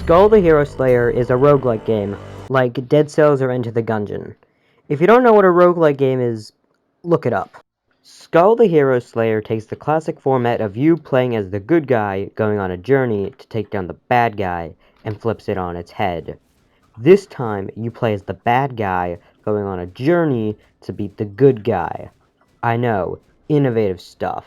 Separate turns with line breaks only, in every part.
Skul the Hero Slayer is a roguelike game, like Dead Cells or Enter the Gungeon. If you don't know what a roguelike game is, look it up. Skul the Hero Slayer takes the classic format of you playing as the good guy going on a journey to take down the bad guy and flips it on its head. This time, you play as the bad guy going on a journey to beat the good guy. I know, innovative stuff.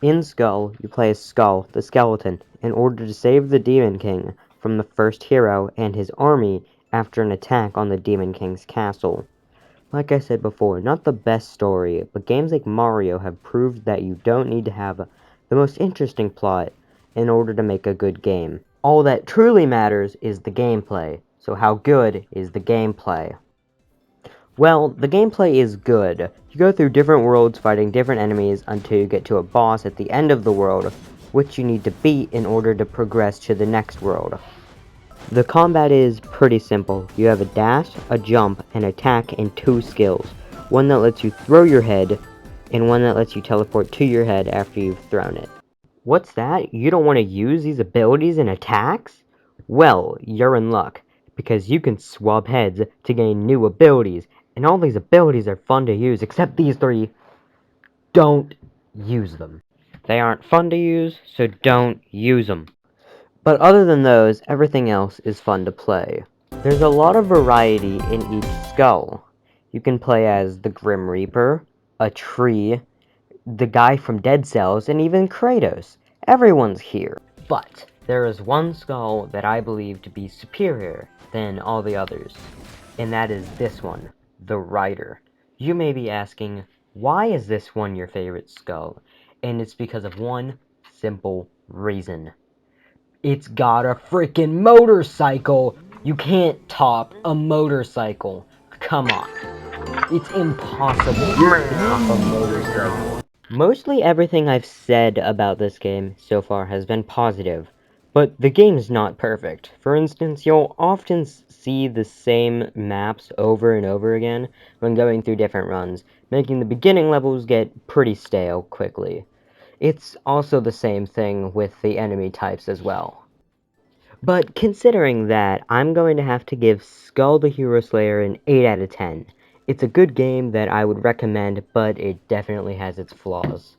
In Skul, you play as Skul, the skeleton, in order to save the Demon King from the first hero and his army after an attack on the Demon King's castle. Like I said before, not the best story, but games like Mario have proved that you don't need to have the most interesting plot in order to make a good game. All that truly matters is the gameplay. So how good is the gameplay? Well, the gameplay is good. You go through different worlds fighting different enemies until you get to a boss at the end of the world, which you need to beat in order to progress to the next world. The combat is pretty simple. You have a dash, a jump, an attack, and 2 skills. One that lets you throw your head, and one that lets you teleport to your head after you've thrown it. What's that? You don't want to use these abilities and attacks? Well, you're in luck, because you can swap heads to gain new abilities, and all these abilities are fun to use, except these 3. Don't use them. They aren't fun to use, so don't use them. But other than those, everything else is fun to play. There's a lot of variety in each Skul. You can play as the Grim Reaper, a tree, the guy from Dead Cells, and even Kratos. Everyone's here. But there is one Skul that I believe to be superior than all the others, and that is this one, the Rider. You may be asking, why is this one your favorite Skul? And it's because of one simple reason. It's got a freaking motorcycle! You can't top a motorcycle. Come on. It's impossible to top a motorcycle. Mostly everything I've said about this game so far has been positive, but the game's not perfect. For instance, you'll often see the same maps over and over again when going through different runs, making the beginning levels get pretty stale quickly. It's also the same thing with the enemy types as well. But considering that, I'm going to have to give Skul the Hero Slayer an 8 out of 10. It's a good game that I would recommend, but it definitely has its flaws.